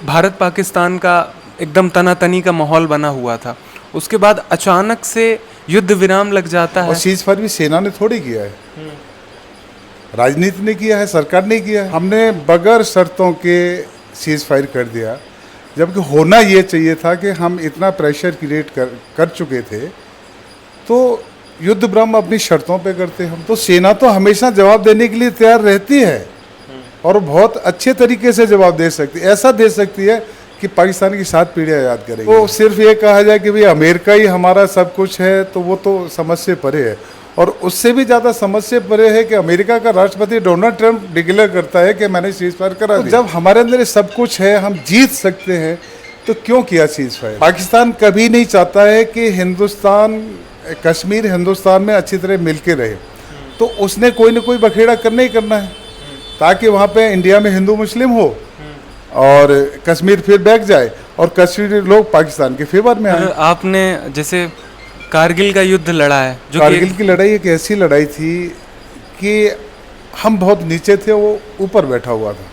भारत पाकिस्तान का एकदम तनातनी का माहौल बना हुआ था, उसके बाद अचानक से युद्ध विराम लग जाता है। और सीज फायर भी सेना ने थोड़ी किया है, राजनीति ने किया है, सरकार ने किया है। हमने बगैर शर्तों के सीज फायर कर दिया, जबकि होना ये चाहिए था कि हम इतना प्रेशर क्रिएट कर चुके थे, तो युद्ध विराम अपनी शर्तों पे करते हम। तो सेना तो हमेशा जवाब देने के लिए तैयार रहती है और बहुत अच्छे तरीके से जवाब दे सकती है। ऐसा दे सकती है कि पाकिस्तान की 7 पीढ़ियाँ याद करेगी। तो सिर्फ ये कहा जाए कि भाई अमेरिका ही हमारा सब कुछ है, तो वो तो समझ से परे है। और उससे भी ज़्यादा समझ से परे है कि अमेरिका का राष्ट्रपति डोनाल्ड ट्रंप डिक्लेयर करता है कि मैंने सीज फायर करा दिया। जब हमारे अंदर सब कुछ है, हम जीत सकते हैं, तो क्यों किया सीज फायर? पाकिस्तान कभी नहीं चाहता है कि हिंदुस्तान, कश्मीर हिंदुस्तान में अच्छी तरह मिल के रहे, तो उसने कोई ना कोई बखेड़ा करना ही करना है, ताकि वहाँ पे इंडिया में हिंदू मुस्लिम हो और कश्मीर फिर बैठ जाए और कश्मीरी लोग पाकिस्तान के फेवर में आए। आपने जैसे कारगिल का युद्ध लड़ा है, जो कारगिल की लड़ाई एक ऐसी लड़ाई थी कि हम बहुत नीचे थे, वो ऊपर बैठा हुआ था।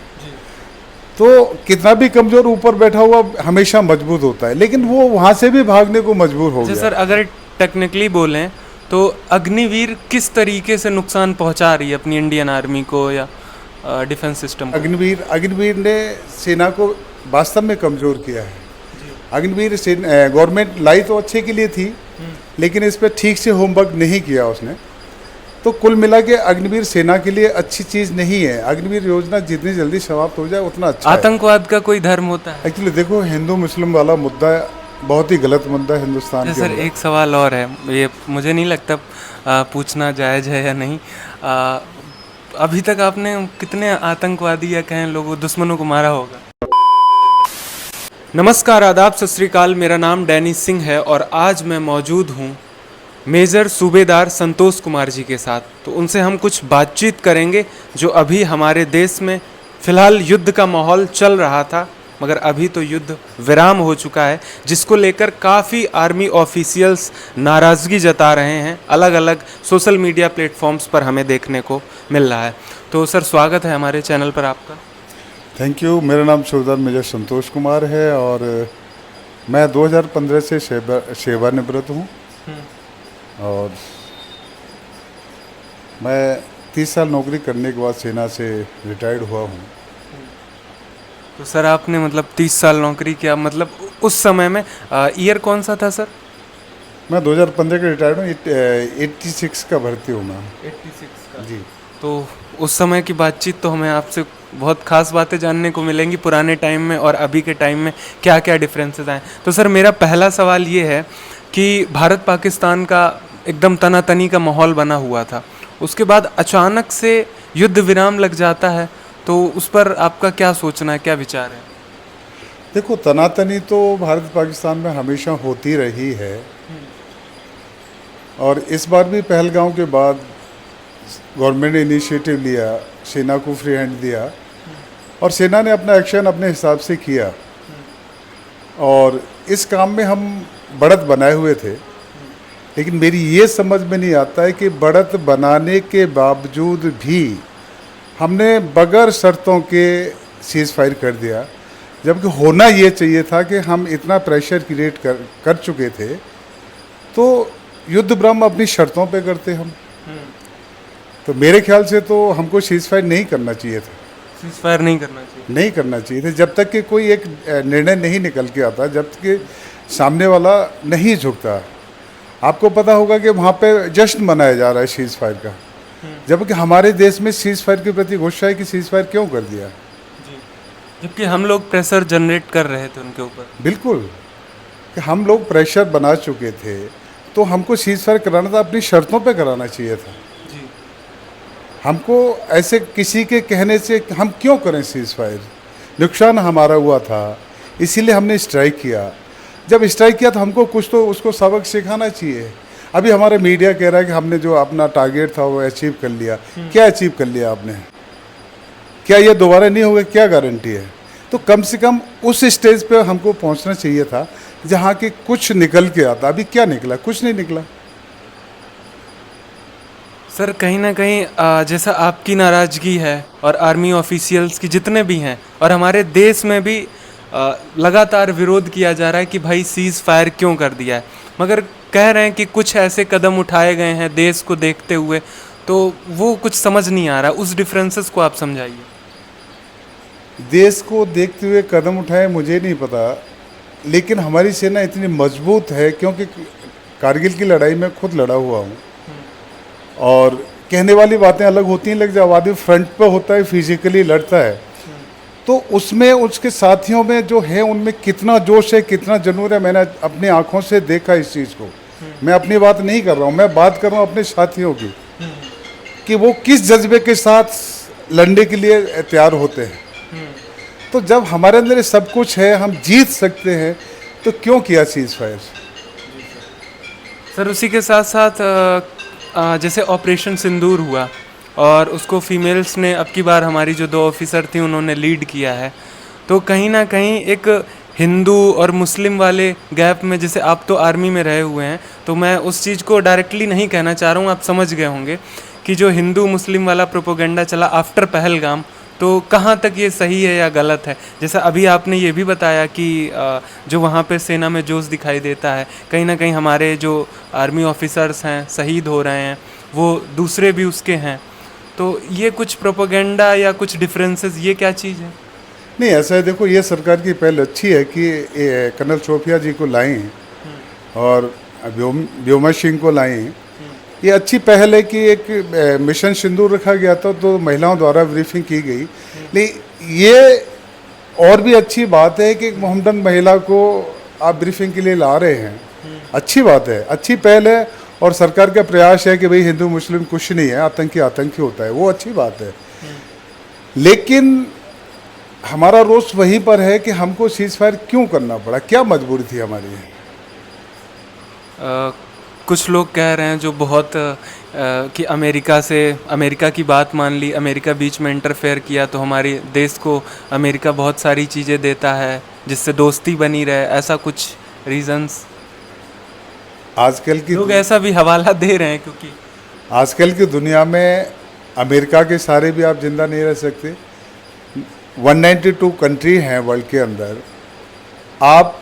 तो कितना भी कमजोर ऊपर बैठा हुआ हमेशा मजबूत होता है, लेकिन वो वहाँ से भी भागने को मजबूर हो गया। सर, अगर टेक्निकली बोलें तो अग्निवीर किस तरीके से नुकसान पहुंचा रही है अपनी इंडियन आर्मी को या डिफेंस सिस्टम को? अग्निवीर ने सेना को वास्तव में कमज़ोर किया है। अग्निवीर गवर्नमेंट लाई तो अच्छे के लिए थी, लेकिन इस पर ठीक से होमवर्क नहीं किया उसने। तो कुल मिला के अग्निवीर सेना के लिए अच्छी चीज़ नहीं है। अग्निवीर योजना जितनी जल्दी समाप्त हो जाए उतना अच्छा है। आतंकवाद का कोई धर्म होता है? एक्चुअली देखो, हिंदू मुस्लिम वाला मुद्दा बहुत ही गलत मुद्दा है हिंदुस्तान के सर, अंदर। एक सवाल और है, ये मुझे नहीं लगता पूछना जायज़ है या नहीं। अभी तक आपने कितने आतंकवादी या कहें लोगों दुश्मनों को मारा होगा? नमस्कार, आदाब, सत श्री अकाल। मेरा नाम डैनी सिंह है और आज मैं मौजूद हूँ मेजर सूबेदार संतोष कुमार जी के साथ। तो उनसे हम कुछ बातचीत करेंगे जो अभी हमारे देश में फ़िलहाल युद्ध का माहौल चल रहा था, मगर अभी तो युद्ध विराम हो चुका है, जिसको लेकर काफ़ी आर्मी ऑफिशियल्स नाराज़गी जता रहे हैं। अलग अलग सोशल मीडिया प्लेटफॉर्म्स पर हमें देखने को मिल रहा है। तो सर, स्वागत है हमारे चैनल पर आपका। Thank you. मेरा नाम सूबेदार मेजर संतोष कुमार है और मैं 2015 से सेवानिवृत्त हूँ और मैं 30 साल नौकरी करने के बाद सेना से रिटायर्ड हुआ हूँ। तो सर, आपने मतलब 30 साल नौकरी किया, मतलब उस समय में ईयर कौन सा था सर? मैं 2015 का रिटायर्ड हूँ, 86 का भर्ती हूँ मैं। 86 का जी। तो उस समय की बातचीत तो हमें आपसे बहुत खास बातें जानने को मिलेंगी, पुराने टाइम में और अभी के टाइम में क्या क्या डिफरेंसेस आए। तो सर, मेरा पहला सवाल ये है कि भारत पाकिस्तान का एकदम तनातनी का माहौल बना हुआ था, उसके बाद अचानक से युद्ध विराम लग जाता है, तो उस पर आपका क्या सोचना है, क्या विचार है? देखो, तनातनी तो भारत पाकिस्तान में हमेशा होती रही है और इस बार भी पहलगांव के बाद गवर्नमेंट ने इनिशिएटिव लिया, सेना को फ्री हैंड दिया और सेना ने अपना एक्शन अपने हिसाब से किया और इस काम में हम बढ़त बनाए हुए थे। लेकिन मेरी ये समझ में नहीं आता है कि बढ़त बनाने के बावजूद भी हमने बगैर शर्तों के सीज फायर कर दिया, जबकि होना ये चाहिए था कि हम इतना प्रेशर क्रिएट कर चुके थे, तो युद्ध विराम अपनी शर्तों पे करते हम। तो मेरे ख्याल से तो हमको सीज फायर नहीं करना चाहिए था। सीज फायर नहीं करना चाहिए? नहीं करना चाहिए था, जब तक कि कोई एक निर्णय नहीं निकल के आता, जब तक कि सामने वाला नहीं झुकता। आपको पता होगा कि वहाँ पे जश्न मनाया जा रहा है सीज फायर का, जबकि हमारे देश में सीज फायर के प्रति गुस्सा है कि सीज फायर क्यों कर दिया। जी, जबकि हम लोग प्रेशर जनरेट कर रहे थे उनके ऊपर। बिल्कुल, कि हम लोग प्रेशर बना चुके थे, तो हमको सीज फायर कराना था, अपनी शर्तों पे कराना चाहिए था। जी। हमको ऐसे किसी के कहने से हम क्यों करें सीज फायर? नुकसान हमारा हुआ था, इसीलिए हमने स्ट्राइक किया। जब स्ट्राइक किया तो हमको कुछ तो उसको सबक सिखाना चाहिए। अभी हमारा मीडिया कह रहा है कि हमने जो अपना टारगेट था वो अचीव कर लिया। क्या अचीव कर लिया आपने? क्या ये दोबारा नहीं होगा? क्या गारंटी है? तो कम से कम उस स्टेज पे हमको पहुंचना चाहिए था जहाँ कि कुछ निकल के आता। अभी क्या निकला? कुछ नहीं निकला। सर, कहीं ना कहीं जैसा आपकी नाराज़गी है और आर्मी ऑफिशियल्स की जितने भी हैं, और हमारे देश में भी लगातार विरोध किया जा रहा है कि भाई सीज़ फायर क्यों कर दिया है, मगर कह रहे हैं कि कुछ ऐसे कदम उठाए गए हैं देश को देखते हुए, तो वो कुछ समझ नहीं आ रहा। उस डिफरेंसेस को आप समझाइए। देश को देखते हुए कदम उठाए मुझे नहीं पता, लेकिन हमारी सेना इतनी मजबूत है क्योंकि कारगिल की लड़ाई में खुद लड़ा हुआ हूँ। और कहने वाली बातें अलग होती हैं, लेकिन जब आदमी फ्रंट पे होता है, फिजिकली लड़ता है, तो उसमें उसके साथियों में जो है उनमें कितना जोश है, कितना जुनून है, मैंने अपनी आंखों से देखा इस चीज़ को। मैं अपनी बात नहीं कर रहा हूँ, मैं बात कर रहा हूँ अपने साथियों की, कि वो किस जज्बे के साथ लड़ने के लिए तैयार होते हैं। तो जब हमारे अंदर ये सब कुछ है, हम जीत सकते हैं, तो क्यों किया सीज़ फायर। सर उसी के साथ साथ जैसे ऑपरेशन सिंदूर हुआ और उसको फीमेल्स ने अब की बार हमारी जो 2 ऑफिसर थी उन्होंने लीड किया है, तो कहीं ना कहीं एक हिंदू और मुस्लिम वाले गैप में, जैसे आप तो आर्मी में रहे हुए हैं तो मैं उस चीज़ को डायरेक्टली नहीं कहना चाह रहा हूँ, आप समझ गए होंगे कि जो हिंदू मुस्लिम वाला प्रोपोगंडा चला आफ्टर पहलगाम, तो कहाँ तक ये सही है या गलत है। जैसा अभी आपने ये भी बताया कि जो वहाँ पे सेना में जोश दिखाई देता है, कहीं ना कहीं हमारे जो आर्मी ऑफिसर्स हैं शहीद हो रहे हैं, वो दूसरे भी उसके हैं, तो ये कुछ प्रोपोगंडा या कुछ डिफरेंसेस, ये क्या चीज़ है? नहीं, ऐसा है, देखो ये सरकार की पहल अच्छी है कि कर्नल शोफिया जी को लाएं और व्योमा सिंह को लाएं। ये अच्छी पहल है कि एक मिशन सिंदूर रखा गया था, तो महिलाओं द्वारा ब्रीफिंग की गई। लेकिन ये और भी अच्छी बात है कि मोहम्मदन महिला को आप ब्रीफिंग के लिए ला रहे हैं, अच्छी बात है, अच्छी पहल है। और सरकार का प्रयास है कि भाई हिंदू मुस्लिम कुछ नहीं है, आतंकी आतंकी होता है, वो अच्छी बात है। लेकिन हमारा रोष वहीं पर है कि हमको सीज़ फायर क्यों करना पड़ा, क्या मजबूरी थी हमारी। कुछ लोग कह रहे हैं जो बहुत कि अमेरिका की बात मान ली, अमेरिका बीच में इंटरफेयर किया तो हमारे देश को अमेरिका बहुत सारी चीज़ें देता है जिससे दोस्ती बनी रहे, ऐसा कुछ रीजंस आजकल की लोग ऐसा भी हवाला दे रहे हैं, क्योंकि आजकल की दुनिया में अमेरिका के सारे भी आप जिंदा नहीं रह सकते। 192 कंट्री हैं वर्ल्ड के अंदर, आप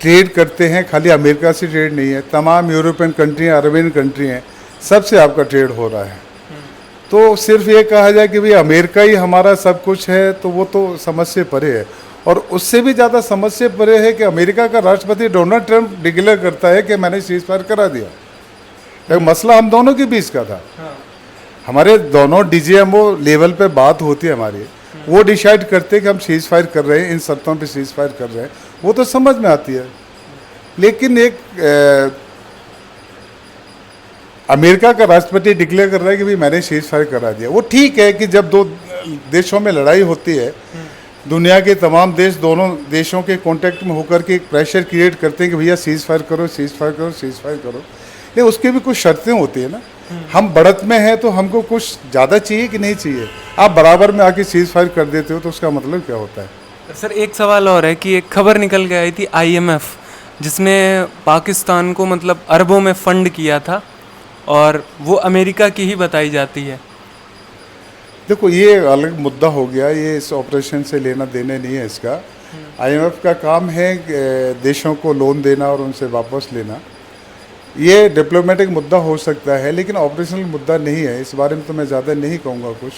ट्रेड करते हैं, खाली अमेरिका से ट्रेड नहीं है, तमाम यूरोपियन कंट्री हैं, अरबियन कंट्री हैं, सबसे आपका ट्रेड हो रहा है। तो सिर्फ ये कहा जाए कि भाई अमेरिका ही हमारा सब कुछ है, तो वो तो समझ से परे है। और उससे भी ज़्यादा समझ से परे है कि अमेरिका का राष्ट्रपति डोनाल्ड ट्रंप डिक्लेयर करता है कि मैंने सीज़ फायर करा दिया। एक मसला हम दोनों के बीच का था, हमारे दोनों DGMO लेवल पे बात होती है हमारी, वो डिसाइड करते हैं कि हम सीज़ फायर कर रहे हैं, इन शर्तों पे सीज़ फायर कर रहे हैं, वो तो समझ में आती है। लेकिन एक अमेरिका का राष्ट्रपति डिक्लेयर कर रहा है कि भाई मैंने सीज़ फायर करा दिया, वो ठीक है कि जब 2 देशों में लड़ाई होती है, दुनिया के तमाम देश दोनों देशों के कांटेक्ट में होकर के एक प्रेशर क्रिएट करते हैं कि भैया सीज़ फायर करो, सीज़ फायर करो, सीज़ फायर करो। लेकिन उसकी भी कुछ शर्तें होती है ना। हम बढ़त में हैं तो हमको कुछ ज़्यादा चाहिए कि नहीं चाहिए। आप बराबर में आके सीज़ फायर कर देते हो तो उसका मतलब क्या होता है। सर एक सवाल और है कि एक खबर निकल के आई थी IMF, जिसने पाकिस्तान को मतलब अरबों में फंड किया था और वो अमेरिका की ही बताई जाती है। देखो ये अलग मुद्दा हो गया, ये इस ऑपरेशन से लेना देने नहीं है इसका। IMF का काम है देशों को लोन देना और उनसे वापस लेना। ये डिप्लोमेटिक मुद्दा हो सकता है लेकिन ऑपरेशनल मुद्दा नहीं है। इस बारे में तो मैं ज़्यादा नहीं कहूँगा कुछ।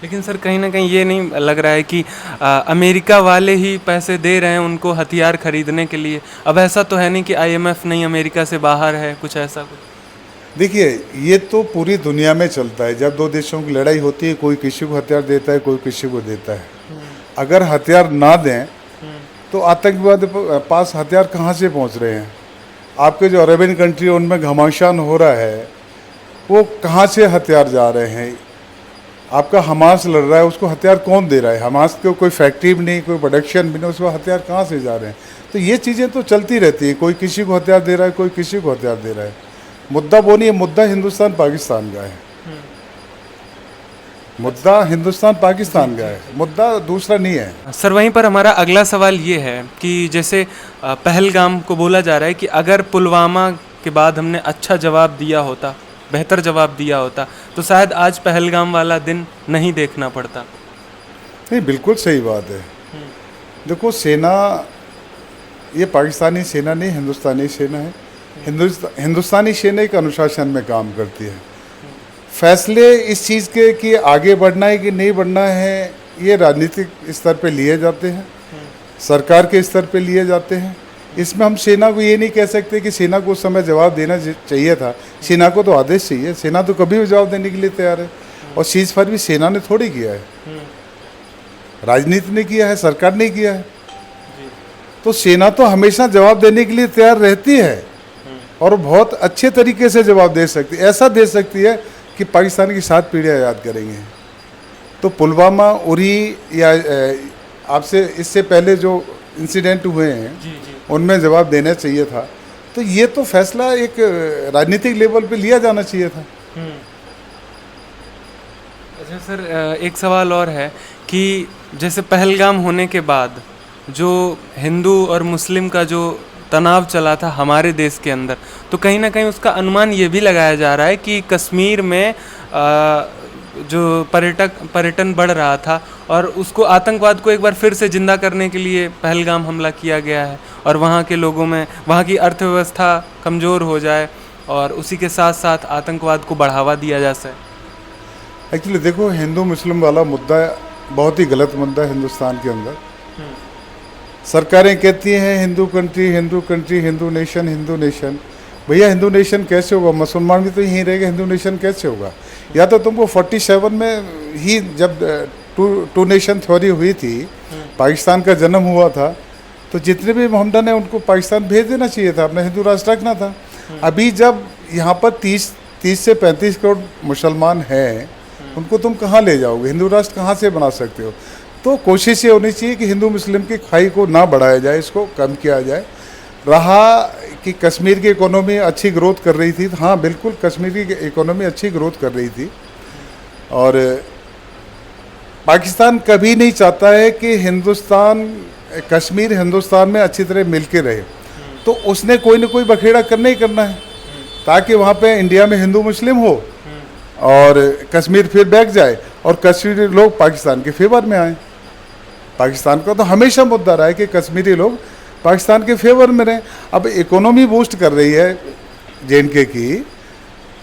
लेकिन सर कहीं ना कहीं ये नहीं लग रहा है कि अमेरिका वाले ही पैसे दे रहे हैं उनको हथियार खरीदने के लिए? अब ऐसा तो है नहीं कि IMF नहीं अमेरिका से बाहर है, कुछ ऐसा कुछ? देखिए ये तो पूरी दुनिया में चलता है। जब 2 देशों की लड़ाई होती है, कोई किसी को हथियार देता है, कोई किसी को देता है। अगर हथियार ना दें तो आतंकवाद पास हथियार कहाँ से पहुँच रहे हैं? आपके जो अरबियन कंट्री उनमें घमासान हो रहा है, वो कहाँ से हथियार जा रहे हैं? आपका हमास लड़ रहा है, उसको हथियार कौन दे रहा है? हमास को कोई फैक्ट्री भी नहीं, कोई प्रोडक्शन भी नहीं, उसको हथियार कहाँ से जा रहे हैं? तो ये चीज़ें तो चलती रहती हैं। कोई किसी को हथियार दे रहा है, कोई किसी को हथियार दे रहा है। मुद्दा वो नहीं है, मुद्दा हिंदुस्तान पाकिस्तान का है। मुद्दा हिंदुस्तान पाकिस्तान का है, मुद्दा दूसरा नहीं है। सर वहीं पर हमारा अगला सवाल ये है कि जैसे पहलगाम को बोला जा रहा है कि अगर पुलवामा के बाद हमने अच्छा जवाब दिया होता, बेहतर जवाब दिया होता, तो शायद आज पहलगाम वाला दिन नहीं देखना पड़ता। नहीं, बिल्कुल सही बात है। देखो, सेना ये पाकिस्तानी सेना नहीं, हिंदुस्तानी सेना है। हिंदुस्तानी सेना एक अनुशासन में काम करती है। फैसले इस चीज़ के कि आगे बढ़ना है कि नहीं बढ़ना है, ये राजनीतिक स्तर पे लिए जाते हैं, सरकार के स्तर पे लिए जाते हैं। इसमें हम सेना को ये नहीं कह सकते कि सेना को उस समय जवाब देना चाहिए था। सेना को तो आदेश चाहिए, सेना तो कभी भी जवाब देने के लिए तैयार है। और सीज फायर भी सेना ने थोड़ी किया है, राजनीति ने किया है, सरकार ने किया है। तो सेना तो हमेशा जवाब देने के लिए तैयार रहती है और बहुत अच्छे तरीके से जवाब दे सकती है। ऐसा दे सकती है कि पाकिस्तान की 7 पीढ़ियाँ याद करेंगे। तो पुलवामा, उरी या आपसे इससे पहले जो इंसिडेंट हुए हैं उनमें जवाब देना चाहिए था। तो ये तो फैसला एक राजनीतिक लेवल पे लिया जाना चाहिए था। अच्छा सर, एक सवाल और है कि जैसे पहलगाम होने के बाद जो हिंदू और मुस्लिम का जो तनाव चला था हमारे देश के अंदर, तो कहीं ना कहीं उसका अनुमान ये भी लगाया जा रहा है कि कश्मीर में जो पर्यटन बढ़ रहा था और उसको आतंकवाद को एक बार फिर से जिंदा करने के लिए पहलगाम हमला किया गया है और वहाँ के लोगों में वहाँ की अर्थव्यवस्था कमज़ोर हो जाए और उसी के साथ साथ आतंकवाद को बढ़ावा दिया जा सके। एक्चुअली देखो, हिंदू मुस्लिम वाला मुद्दा बहुत ही गलत मुद्दा है हिंदुस्तान के अंदर। सरकारें कहती हैं Hindu country, Hindu country, Hindu nation. भैया हिंदू नेशन कैसे होगा? मुसलमान भी तो यहीं रहेगा, हिंदू नेशन कैसे होगा? या तो तुमको 47 में ही जब टू नेशन थ्योरी हुई थी, पाकिस्तान का जन्म हुआ था, तो जितने भी मोहम्मदन हैं उनको पाकिस्तान भेज देना चाहिए था, अपना हिंदू राष्ट्र रखना था। अभी जब यहाँ पर 30 से 35 करोड़ मुसलमान हैं, उनको तुम कहाँ ले जाओगे? हिंदू राष्ट्र कहाँ से बना सकते हो? तो कोशिश ये होनी चाहिए कि हिंदू मुस्लिम की खाई को ना बढ़ाया जाए, इसको कम किया जाए। रहा कि कश्मीर की इकोनॉमी अच्छी ग्रोथ कर रही थी, हाँ बिल्कुल कश्मीर की इकोनॉमी अच्छी ग्रोथ कर रही थी और पाकिस्तान कभी नहीं चाहता है कि कश्मीर हिंदुस्तान में अच्छी तरह मिल के रहे। तो उसने कोई ना कोई बखेड़ा करना ही करना है ताकि वहाँ पे इंडिया में हिंदू मुस्लिम हो और कश्मीर फिर बैठ जाए और कश्मीरी लोग पाकिस्तान के फेवर में आए। पाकिस्तान का तो हमेशा मुद्दा रहा है कि कश्मीरी लोग पाकिस्तान के फेवर में रहें। अब इकोनॉमी बूस्ट कर रही है JNK की,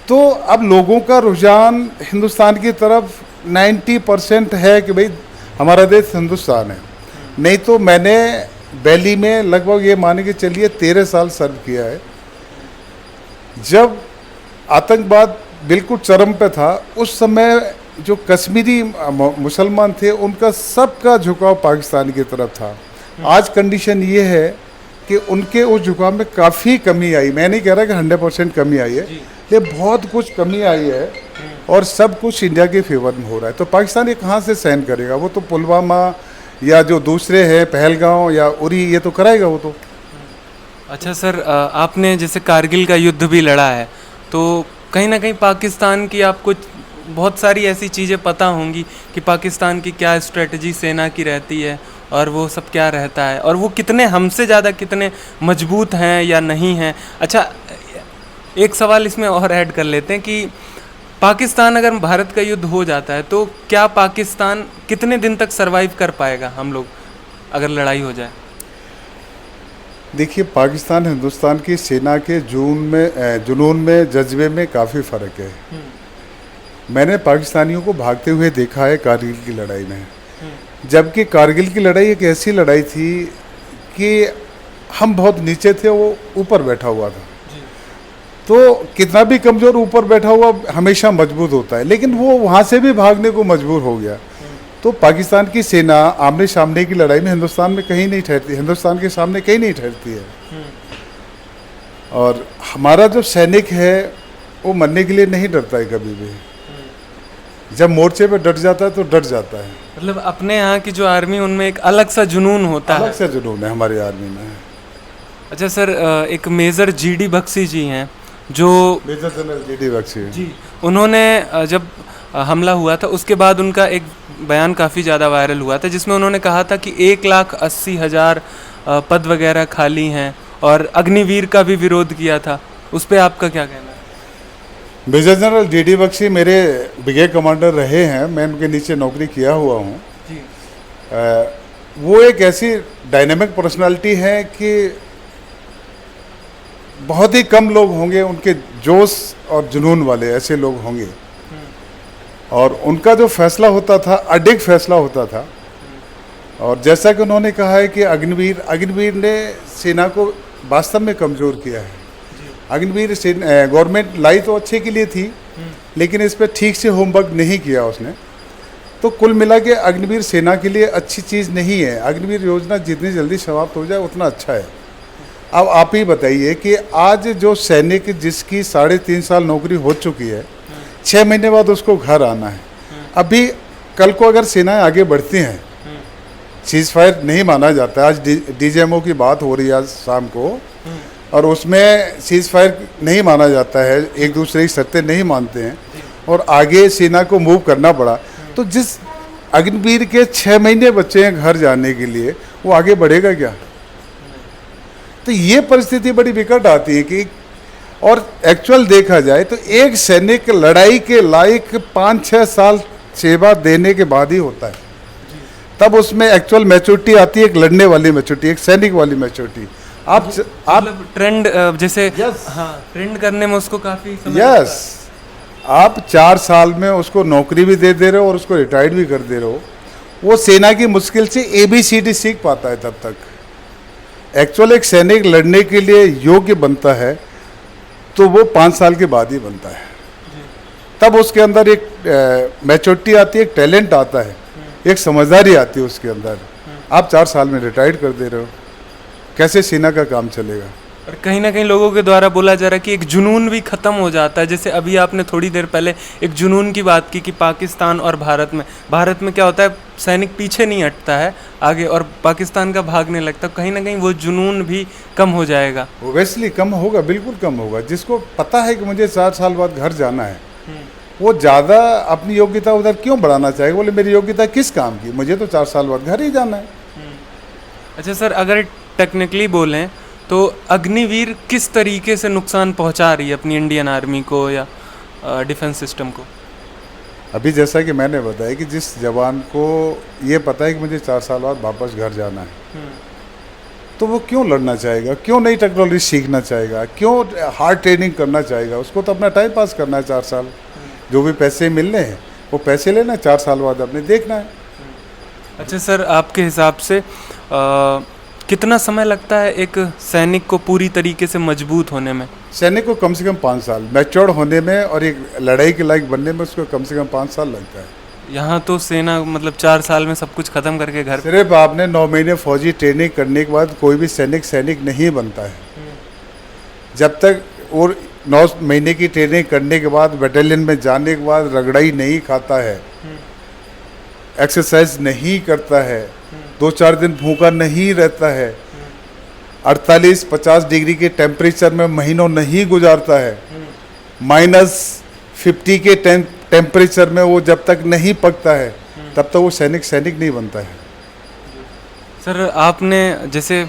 तो अब लोगों का रुझान हिंदुस्तान की तरफ 90% है कि भाई हमारा देश हिंदुस्तान है। नहीं तो मैंने दिल्ली में लगभग ये माने कि चलिए 13 साल सर्व किया है। जब आतंकवाद बिल्कुल चरम पे था, उस समय जो कश्मीरी मुसलमान थे उनका सबका झुकाव पाकिस्तान की तरफ था। आज कंडीशन ये है कि उनके उस झुकाव में काफ़ी कमी आई। मैं नहीं कह रहा कि 100% कमी आई है, ये बहुत कुछ कमी आई है और सब कुछ इंडिया के फेवर में हो रहा है। तो पाकिस्तान ये कहाँ से सहन करेगा? वो तो पुलवामा या जो दूसरे हैं पहलगांव या उरी, ये तो कराएगा वो तो। अच्छा सर, आपने जैसे कारगिल का युद्ध भी लड़ा है, तो कहीं ना कहीं पाकिस्तान की आपको बहुत सारी ऐसी चीज़ें पता होंगी कि पाकिस्तान की क्या स्ट्रेटजी सेना की रहती है और वो सब क्या रहता है और वो कितने हमसे ज़्यादा कितने मजबूत हैं या नहीं हैं। अच्छा, एक सवाल इसमें और ऐड कर लेते हैं कि पाकिस्तान अगर भारत का युद्ध हो जाता है तो क्या पाकिस्तान कितने दिन तक सरवाइव कर पाएगा, हम लोग अगर लड़ाई हो जाए? देखिए, पाकिस्तान हिंदुस्तान की सेना के जुनून में जज्बे में काफ़ी फ़र्क है। मैंने पाकिस्तानियों को भागते हुए देखा है कारगिल की लड़ाई में, जबकि कारगिल की लड़ाई एक ऐसी लड़ाई थी कि हम बहुत नीचे थे, वो ऊपर बैठा हुआ था। तो कितना भी कमज़ोर ऊपर बैठा हुआ हमेशा मजबूत होता है, लेकिन वो वहाँ से भी भागने को मजबूर हो गया। तो पाकिस्तान की सेना आमने सामने की लड़ाई में हिंदुस्तान में कहीं नहीं ठहरती, हिंदुस्तान के सामने कहीं नहीं ठहरती है। और हमारा जो सैनिक है वो मरने के लिए नहीं डरता है कभी भी। जब मोर्चे पे डट जाता है तो डट जाता है। मतलब अपने यहाँ की जो आर्मी, उनमें एक अलग सा जुनून होता है। अलग सा जुनून है हमारी आर्मी में। अच्छा सर, एक मेजर GD बख्शी जी हैं, जो मेजर जनरल GD बख्शी जी, उन्होंने जब हमला हुआ था उसके बाद उनका एक बयान काफ़ी ज़्यादा वायरल हुआ था जिसमें उन्होंने कहा था कि 1,80,000 पद वगैरह खाली हैं और अग्निवीर का भी विरोध किया था। उस पर आपका क्या कहना है? मेजर जनरल GD बख्शी मेरे ब्रिगेड कमांडर रहे हैं, मैं उनके नीचे नौकरी किया हुआ हूँ। वो एक ऐसी डायनेमिक पर्सनालिटी है कि बहुत ही कम लोग होंगे उनके जोश और जुनून वाले, ऐसे लोग होंगे। और उनका जो फैसला होता था अडिग फैसला होता था। और जैसा कि उन्होंने कहा है कि अग्निवीर ने सेना को वास्तव में कमज़ोर किया है। अग्निवीर गवर्नमेंट लाई तो अच्छे के लिए थी, लेकिन इस पर ठीक से होमवर्क नहीं किया उसने। तो कुल मिला के अग्निवीर सेना के लिए अच्छी चीज़ नहीं है। अग्निवीर योजना जितनी जल्दी समाप्त हो जाए उतना अच्छा है। अब आप ही बताइए कि आज जो सैनिक जिसकी 3.5 साल नौकरी हो चुकी है, 6 महीने बाद उसको घर आना है। अभी कल को अगर सेनाएं आगे बढ़ती हैं, सीज फायर नहीं माना जाता। आज डीजीएमओ की बात हो रही है आज शाम को, और उसमें सीज फायर नहीं माना जाता है, एक दूसरे की शर्तें नहीं मानते हैं और आगे सेना को मूव करना पड़ा। तो जिस अग्निवीर के 6 महीने बचे हैं घर जाने के लिए, वो आगे बढ़ेगा क्या? तो ये परिस्थिति बड़ी विकट आती है कि, और एक्चुअल देखा जाए तो एक सैनिक लड़ाई के लायक 5-6 साल सेवा देने के बाद ही होता है। तब उसमें एक्चुअल मैच्योरिटी आती है, एक लड़ने वाली मैच्योरिटी, एक सैनिक वाली मैच्योरिटी। आप मतलब ट्रेंड जैसे Yes. हाँ, ट्रेंड करने में उसको काफी समय यस, आप 4 साल में उसको नौकरी भी दे रहे हो और उसको रिटायर्ड भी कर दे रहे हो। वो सेना की मुश्किल से ABCD सीख पाता है तब तक। एक्चुअल एक सैनिक लड़ने के लिए योग्य बनता है तो वो 5 साल के बाद ही बनता है। तब उसके अंदर एक मैच्योरिटी आती है, एक टैलेंट आता है, एक समझदारी आती है उसके अंदर। आप 4 साल में रिटायर्ड कर दे रहे हो, कैसे सेना का काम चलेगा? और कहीं ना कहीं लोगों के द्वारा बोला जा रहा है कि एक जुनून भी खत्म हो जाता है। जैसे अभी आपने थोड़ी देर पहले एक जुनून की बात की कि पाकिस्तान और भारत में क्या होता है, सैनिक पीछे नहीं हटता है आगे और पाकिस्तान का भागने लगता है। कहीं ना कहीं वो जुनून भी कम हो जाएगा। ओबियसली कम होगा, बिल्कुल कम होगा। जिसको पता है कि मुझे 4 साल बाद घर जाना है, वो ज़्यादा अपनी योग्यता उधर क्यों बढ़ाना चाहेगा? बोले मेरी योग्यता किस काम की, मुझे तो 4 साल बाद घर ही जाना है। अच्छा सर, अगर टेक्निकली बोलें तो अग्निवीर किस तरीके से नुकसान पहुंचा रही है अपनी इंडियन आर्मी को या डिफेंस सिस्टम को? अभी जैसा कि मैंने बताया कि जिस जवान को ये पता है कि मुझे 4 साल बाद वापस घर जाना है, तो वो क्यों लड़ना चाहेगा? क्यों नई टेक्नोलॉजी सीखना चाहेगा? क्यों हार्ड ट्रेनिंग करना चाहेगा? उसको तो अपना टाइम पास करना है 4 साल। जो भी पैसे मिलने हैं वो पैसे लेना, 4 साल बाद अपने देखना है। अच्छा सर, आपके हिसाब से कितना समय लगता है एक सैनिक को पूरी तरीके से मजबूत होने में? सैनिक को कम से कम 5 साल मैच्योर होने में और एक लड़ाई के लायक बनने में उसको कम से कम 5 साल लगता है। यहाँ तो सेना मतलब 4 साल में सब कुछ खत्म करके घर। सिर्फ आपने 9 महीने फौजी ट्रेनिंग करने के बाद कोई भी सैनिक नहीं बनता है। जब तक और 9 महीने की ट्रेनिंग करने के बाद बटालियन में जाने के बाद रगड़ाई नहीं खाता है, एक्सरसाइज नहीं करता है, 2-4 दिन भूखा नहीं रहता है, 48-50 डिग्री के टेम्परेचर में महीनों नहीं गुजारता है, -50 के टेम्परेचर में वो जब तक नहीं पकता है, तब तक वो सैनिक नहीं बनता है। सर, आपने जैसे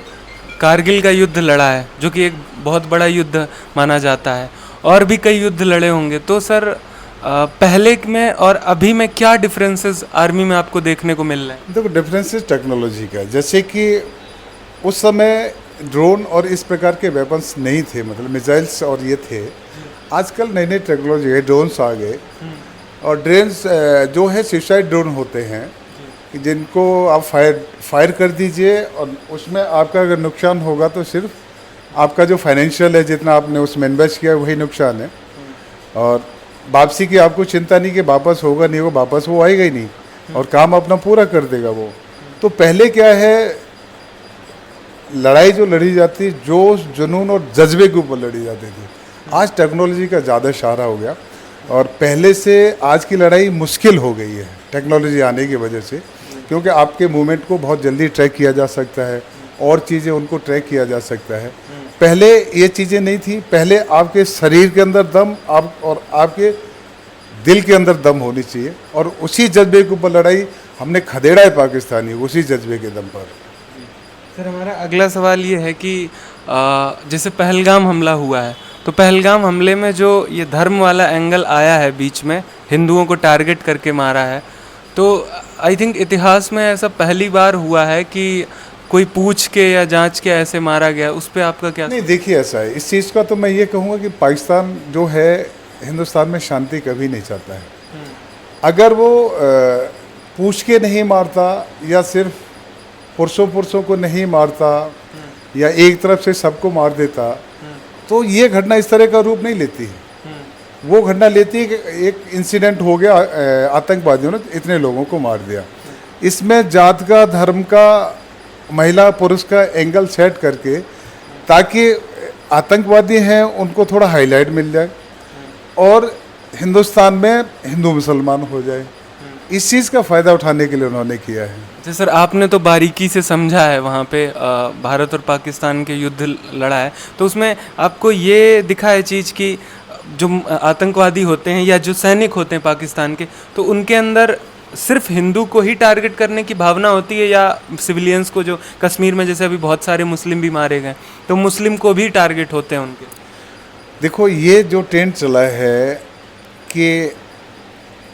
कारगिल का युद्ध लड़ा है जो कि एक बहुत बड़ा युद्ध माना जाता है, और भी कई युद्ध लड़े होंगे, तो सर पहले में और अभी में क्या डिफरेंसेस आर्मी में आपको देखने को मिल रहे हैं? देखो, डिफरेंसेस टेक्नोलॉजी का, जैसे कि उस समय ड्रोन और इस प्रकार के वेपन्स नहीं थे, मतलब मिसाइल्स और ये थे। आजकल नई टेक्नोलॉजी है, ड्रोन्स आ गए, और ड्रोन्स जो है सुसाइड ड्रोन होते हैं कि जिनको आप फायर कर दीजिए और उसमें आपका अगर नुकसान होगा तो सिर्फ आपका जो फाइनेंशियल है, जितना आपने उसमें इन्वेस्ट किया वही नुकसान है, और वापसी की आपको चिंता नहीं कि वापस होगा नहीं होगा, वापस वो आएगा ही नहीं और काम अपना पूरा कर देगा वो। तो पहले क्या है, लड़ाई जो लड़ी जाती है जोश जुनून और जज्बे के ऊपर लड़ी जाती थी। आज टेक्नोलॉजी का ज़्यादा सहारा हो गया और पहले से आज की लड़ाई मुश्किल हो गई है टेक्नोलॉजी आने की वजह से, क्योंकि आपके मूवमेंट को बहुत जल्दी ट्रैक किया जा सकता है और चीज़ें उनको ट्रैक किया जा सकता है। पहले ये चीज़ें नहीं थी। पहले आपके शरीर के अंदर दम और आपके दिल के अंदर दम होनी चाहिए, और उसी जज्बे के ऊपर लड़ाई हमने खदेड़ा है पाकिस्तानी, उसी जज्बे के दम पर। सर, हमारा अगला सवाल ये है कि जैसे पहलगाम हमला हुआ है, तो पहलगाम हमले में जो ये धर्म वाला एंगल आया है बीच में, हिंदुओं को टारगेट करके मारा है, तो आई थिंक इतिहास में ऐसा पहली बार हुआ है कि कोई पूछ के या जांच के ऐसे मारा गया, उस पे आपका क्या? नहीं, देखिए ऐसा है, इस चीज़ का तो मैं ये कहूँगा कि पाकिस्तान जो है हिंदुस्तान में शांति कभी नहीं चाहता है। अगर वो पूछ के नहीं मारता या सिर्फ पुरुषों को नहीं मारता या एक तरफ से सबको मार देता तो ये घटना इस तरह का रूप नहीं लेती है। वो घटना लेती है कि एक इंसिडेंट हो गया, आतंकवादियों ने इतने लोगों को मार दिया। इसमें जात का, धर्म का, महिला पुरुष का एंगल सेट करके ताकि आतंकवादी हैं उनको थोड़ा हाईलाइट मिल जाए और हिंदुस्तान में हिंदू मुसलमान हो जाए, इस चीज़ का फ़ायदा उठाने के लिए उन्होंने किया है। अच्छा सर, आपने तो बारीकी से समझा है वहाँ पे भारत और पाकिस्तान के युद्ध लड़ा है, तो उसमें आपको ये दिखा है चीज़ कि जो आतंकवादी होते हैं या जो सैनिक होते हैं पाकिस्तान के, तो उनके अंदर सिर्फ हिंदू को ही टारगेट करने की भावना होती है या सिविलियंस को, जो कश्मीर में जैसे अभी बहुत सारे मुस्लिम भी मारे गए, तो मुस्लिम को भी टारगेट होते हैं उनके? देखो, ये जो ट्रेंड चला है कि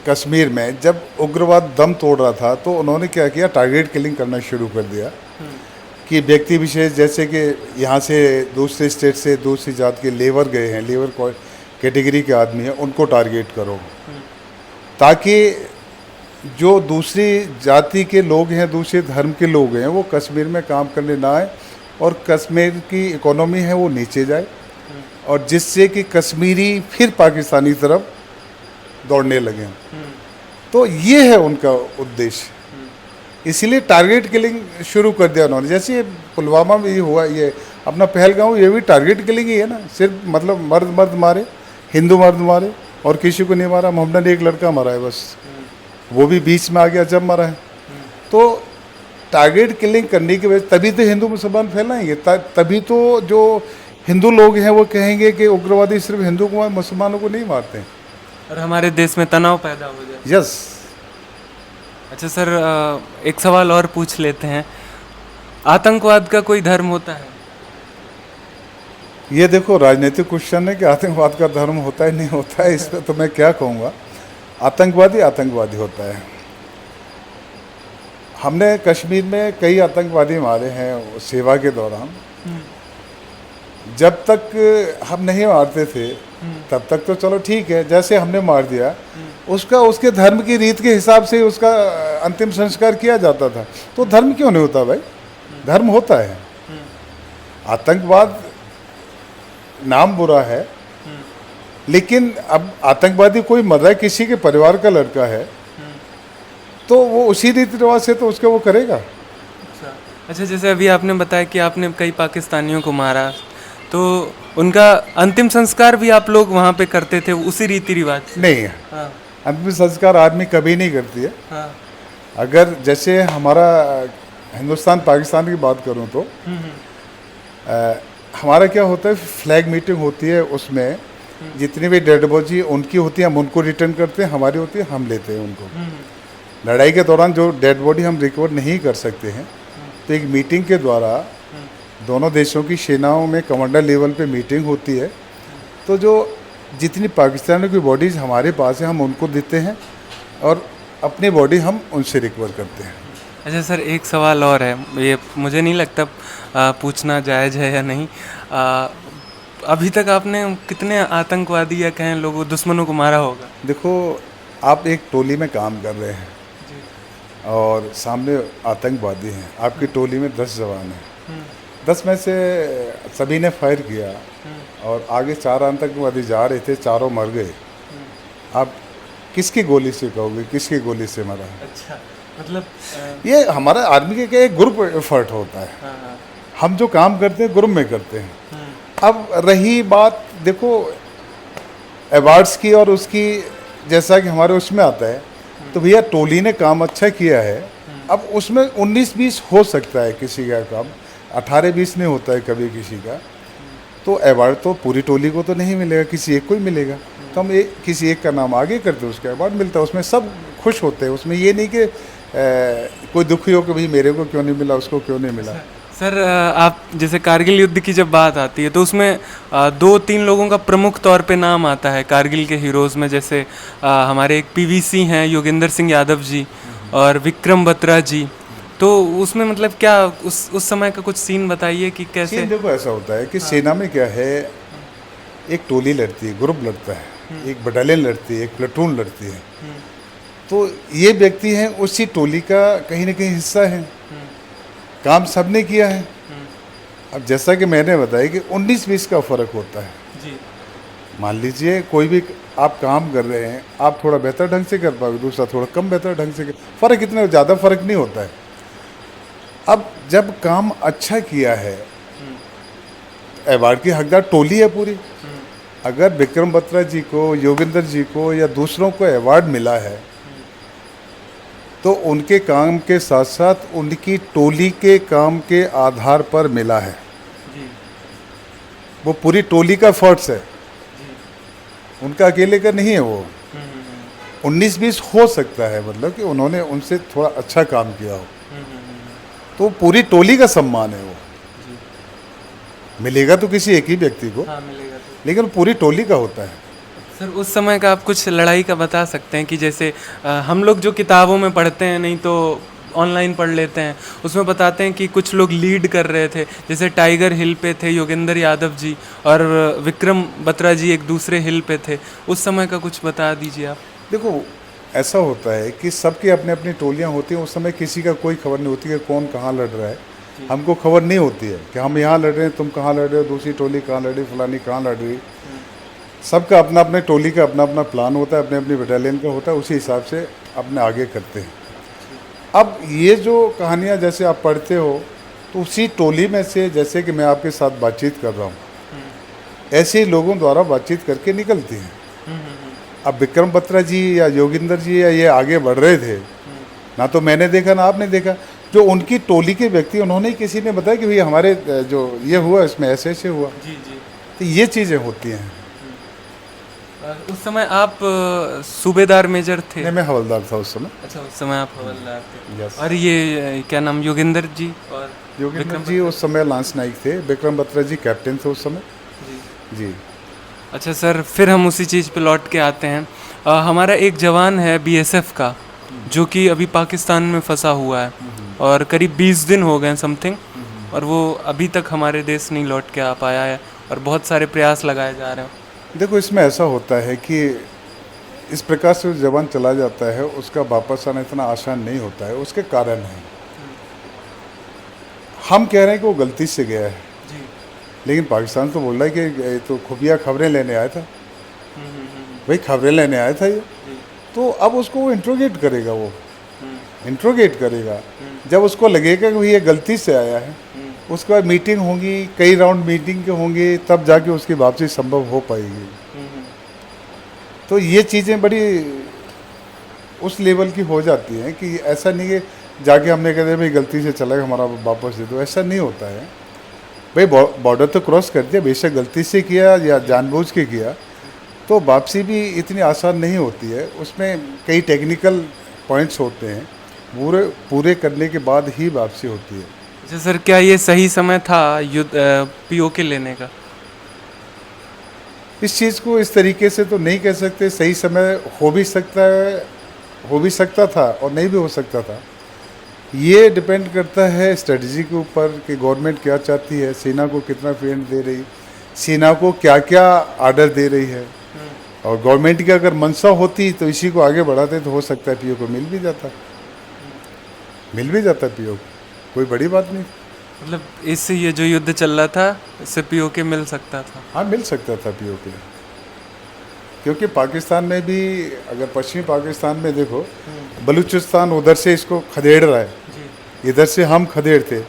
कश्मीर में जब उग्रवाद दम तोड़ रहा था तो उन्होंने क्या किया, टारगेट किलिंग करना शुरू कर दिया कि व्यक्ति विशेष, जैसे कि यहाँ से दूसरे स्टेट से दूसरी जात के लेबर गए हैं, लेबर कैटेगरी के आदमी हैं, उनको टारगेट करो ताकि जो दूसरी जाति के लोग हैं, दूसरे धर्म के लोग हैं, वो कश्मीर में काम करने ना आए और कश्मीर की इकोनॉमी है वो नीचे जाए और जिससे कि कश्मीरी फिर पाकिस्तानी तरफ दौड़ने लगे। तो ये है उनका उद्देश्य, इसीलिए टारगेट किलिंग शुरू कर दिया उन्होंने। जैसे ये पुलवामा में ये हुआ, ये अपना पहलगांव, ये भी टारगेट किलिंग ही है ना, सिर्फ मतलब मर्द मारे, हिंदू मर्द मारे और किसी को नहीं मारा। मोहम्मद ने एक लड़का मारा है बस, वो भी बीच में आ गया जब मरा है। तो टारगेट किलिंग करने की वजह, तभी तो हिंदू मुसलमान फैलाएंगे, तभी तो जो हिंदू लोग हैं वो कहेंगे कि उग्रवादी सिर्फ हिंदू को, मुसलमानों को नहीं मारते हैं और हमारे देश में तनाव पैदा हो जाए। यस। अच्छा सर, एक सवाल और पूछ लेते हैं, आतंकवाद का कोई धर्म होता है? ये देखो, राजनीतिक क्वेश्चन है कि आतंकवाद का धर्म होता है नहीं होता है, इस पर तो मैं क्या कहूँगा। आतंकवादी होता है। हमने कश्मीर में कई आतंकवादी मारे हैं सेवा के दौरान। जब तक हम नहीं मारते थे तब तक तो चलो ठीक है, जैसे हमने मार दिया उसके धर्म की रीत के हिसाब से उसका अंतिम संस्कार किया जाता था। तो धर्म क्यों नहीं होता भाई? धर्म होता है। आतंकवाद नाम बुरा है, लेकिन अब आतंकवादी कोई मर रहा है, किसी के परिवार का लड़का है, तो वो उसी रीति रिवाज से तो उसके वो करेगा। अच्छा, जैसे अभी आपने बताया कि आपने कई पाकिस्तानियों को मारा, तो उनका अंतिम संस्कार भी आप लोग वहाँ पे करते थे उसी रीति रिवाज से? नहीं है। हाँ। अंतिम संस्कार आदमी कभी नहीं करती है। हाँ। अगर जैसे हमारा हिंदुस्तान पाकिस्तान की बात करूँ तो हमारा क्या होता है, फ्लैग मीटिंग होती है, उसमें जितनी भी डेड बॉडी उनकी होती है हम उनको रिटर्न करते हैं, हमारी होती है हम लेते हैं उनको। लड़ाई के दौरान जो डेड बॉडी हम रिकवर नहीं कर सकते हैं, तो एक मीटिंग के द्वारा दोनों देशों की सेनाओं में कमांडर लेवल पे मीटिंग होती है, तो जो जितनी पाकिस्तानियों की बॉडीज़ हमारे पास है हम उनको देते हैं और अपनी बॉडी हम उनसे रिकवर करते हैं। अच्छा सर, एक सवाल और है, ये मुझे नहीं लगता पूछना जायज़ है या नहीं। अभी तक आपने कितने आतंकवादी या कहें लोगों, दुश्मनों को मारा होगा? देखो, आप एक टोली में काम कर रहे हैं और सामने आतंकवादी हैं, आपकी टोली में 10 जवान हैं, 10 में से सभी ने फायर किया और आगे 4 आतंकवादी जा रहे थे, चारों मर गए। आप किसकी गोली से कहोगे किसकी गोली से मरा? अच्छा, मतलब ये हमारा आर्मी के एक ग्रुप एफर्ट होता है। हाँ। हम जो काम करते हैं ग्रुप में करते हैं। अब रही बात, देखो अवार्ड्स की और उसकी, जैसा कि हमारे उसमें आता है, तो भैया टोली ने काम अच्छा किया है, अब उसमें 19-20 हो सकता है किसी का काम, 18-20 नहीं होता है कभी किसी का, तो अवार्ड तो पूरी टोली को तो नहीं मिलेगा, किसी एक को ही मिलेगा। तो हम किसी एक का नाम आगे करते हैं, उसका अवार्ड मिलता है, उसमें सब खुश होते हैं। उसमें ये नहीं कि कोई दुखी हो कि भाई मेरे को क्यों नहीं मिला, उसको क्यों नहीं मिला। सर, आप जैसे कारगिल युद्ध की जब बात आती है तो उसमें 2-3 लोगों का प्रमुख तौर पे नाम आता है कारगिल के हीरोज़ में, जैसे हमारे एक PVC हैं योगेंद्र सिंह यादव जी, और विक्रम बत्रा जी, तो उसमें मतलब क्या उस समय का कुछ सीन बताइए कि कैसे। सीन देखो ऐसा होता है कि सेना में क्या है, एक टोली लड़ती है, ग्रुप लड़ता है, एक बटालियन लड़ती है, एक प्लेटून लड़ती है। तो ये व्यक्ति हैं उसी टोली का कहीं ना कहीं हिस्सा है, काम सबने किया है। अब जैसा कि मैंने बताया कि 19-20 का फ़र्क होता है। जी मान लीजिए कोई भी आप काम कर रहे हैं, आप थोड़ा बेहतर ढंग से कर पाओगे, दूसरा थोड़ा कम बेहतर ढंग से कर, फ़र्क इतना ज़्यादा फ़र्क नहीं होता है। अब जब काम अच्छा किया है, अवार्ड की हकदार टोली है पूरी। अगर विक्रम बत्रा जी को, योगेंद्र जी को या दूसरों को अवार्ड मिला है, तो उनके काम के साथ साथ उनकी टोली के काम के आधार पर मिला है। जी वो पूरी टोली का फर्ज है, उनका अकेले का नहीं है। वो 19-20 हो सकता है, मतलब कि उन्होंने उनसे थोड़ा अच्छा काम किया हो, तो पूरी टोली का सम्मान है। वो मिलेगा तो किसी एक ही व्यक्ति को, हाँ मिलेगा तो। लेकिन पूरी टोली का होता है। सर उस समय का आप कुछ लड़ाई का बता सकते हैं कि जैसे हम लोग जो किताबों में पढ़ते हैं, नहीं तो ऑनलाइन पढ़ लेते हैं, उसमें बताते हैं कि कुछ लोग लीड कर रहे थे, जैसे टाइगर हिल पे थे योगेंद्र यादव जी और विक्रम बत्रा जी एक दूसरे हिल पे थे। उस समय का कुछ बता दीजिए आप। देखो ऐसा होता है कि सबकी अपनी अपनी टोलियां होती हैं। उस समय किसी का कोई खबर नहीं होती कि कौन कहाँ लड़ रहा है। हमको खबर नहीं होती है कि हम यहाँ लड़ रहे हैं, तुम कहाँ लड़ रहे हो, दूसरी टोली कहाँ लड़ रही, फलानी कहाँ लड़ रही। सबका अपना अपने टोली का अपना अपना प्लान होता है, अपने अपनी बटालियन का होता है, उसी हिसाब से अपने आगे करते हैं। अब ये जो कहानियाँ जैसे आप पढ़ते हो, तो उसी टोली में से, जैसे कि मैं आपके साथ बातचीत कर रहा हूँ, ऐसे ही लोगों द्वारा बातचीत करके निकलती हैं। अब विक्रम बत्रा जी या योगेंद्र जी या ये आगे बढ़ रहे थे, ना तो मैंने देखा ना आपने देखा, जो उनकी टोली के व्यक्ति, उन्होंने ही किसी ने बताया कि भैया हमारे जो ये हुआ इसमें ऐसे ऐसे हुआ। जी जी। तो ये चीज़ें होती हैं। उस समय आप सूबेदार मेजर थे? नहीं, मैं हवलदार था उस समय। अच्छा उस समय आप हवलदार थे। यस। और ये क्या नाम, योगेंद्र जी और योगेंद्र जी उस समय लांस नाइक थे, विक्रम बत्रा जी कैप्टन थे उस समय। जी। जी। अच्छा सर, फिर हम उसी चीज़ पे लौट के आते हैं। हमारा एक जवान है बीएसएफ का, जो कि अभी पाकिस्तान में फंसा हुआ है और करीब 20 दिन हो गए समथिंग, और वो अभी तक हमारे देश नहीं लौट के आ पाया है और बहुत सारे प्रयास लगाए जा रहे हैं। देखो इसमें ऐसा होता है कि इस प्रकार से जो जवान चला जाता है, उसका वापस आना इतना आसान नहीं होता है। उसके कारण है, हम कह रहे हैं कि वो गलती से गया है, जी। लेकिन पाकिस्तान तो बोल रहा है कि ये तो खुफिया खबरें लेने आया था। भाई खबरें लेने आया था ये, तो अब उसको वो इंट्रोगेट करेगा, वो इंट्रोगेट करेगा। जब उसको लगेगा कि ये गलती से आया है, उसके बाद मीटिंग होगी, कई राउंड मीटिंग के होंगे, तब जाके उसकी वापसी संभव हो पाएगी। तो ये चीज़ें बड़ी उस लेवल की हो जाती हैं कि ऐसा नहीं कि जाके हमने कह दिया भाई गलती से चला गया, हमारा वापस दे दो, ऐसा नहीं होता है। भाई बॉर्डर तो क्रॉस कर दिया, बेशक गलती से किया या जानबूझ के किया, तो वापसी भी इतनी आसान नहीं होती है। उसमें कई टेक्निकल पॉइंट्स होते हैं, पूरे करने के बाद ही वापसी होती है। अच्छा सर, क्या ये सही समय था युद्ध पीओके लेने का? इस चीज़ को इस तरीके से तो नहीं कह सकते। सही समय हो भी सकता है, हो भी सकता था और नहीं भी हो सकता था। ये डिपेंड करता है स्ट्रेटजी के ऊपर कि गवर्नमेंट क्या चाहती है, सेना को कितना फंड दे रही, सेना को क्या क्या आर्डर दे रही है। और गवर्नमेंट की अगर मंशा होती तो इसी को आगे बढ़ाते तो हो सकता है पीओ को मिल भी जाता, पीओ को, कोई बड़ी बात नहीं। मतलब इससे ये जो युद्ध चल रहा था, इससे पीओके मिल सकता था? हाँ मिल सकता था पीओ के, क्योंकि पाकिस्तान में भी, अगर पश्चिमी पाकिस्तान में देखो, बलूचिस्तान उधर से इसको खदेड़ रहा है, इधर से हम खदेड़ते,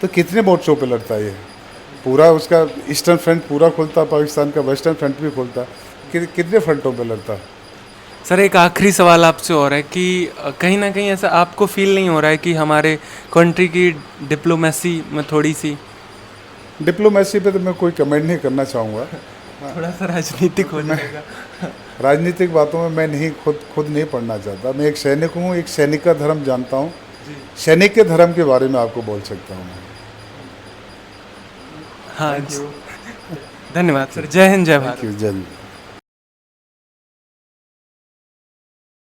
तो कितने मोर्चों पे लड़ता है ये। पूरा उसका ईस्टर्न फ्रंट पूरा खुलता, पाकिस्तान का वेस्टर्न फ्रंट भी खुलता, कितने फ्रंटों पे लड़ता। सर एक आखिरी सवाल आपसे और है कि कहीं ना कहीं ऐसा आपको फील नहीं हो रहा है कि हमारे कंट्री की डिप्लोमेसी में थोड़ी सी, डिप्लोमेसी पे तो मैं कोई कमेंट नहीं करना चाहूँगा, थोड़ा सा राजनीतिक हो जाएगा? राजनीतिक बातों में मैं नहीं खुद नहीं पढ़ना चाहता। मैं एक सैनिक हूँ, एक सैनिक का धर्म जानता हूँ, सैनिक के धर्म के बारे में आपको बोल सकता हूँ मैं। हाँ, धन्यवाद सर। जय हिंद, जय भारत। जय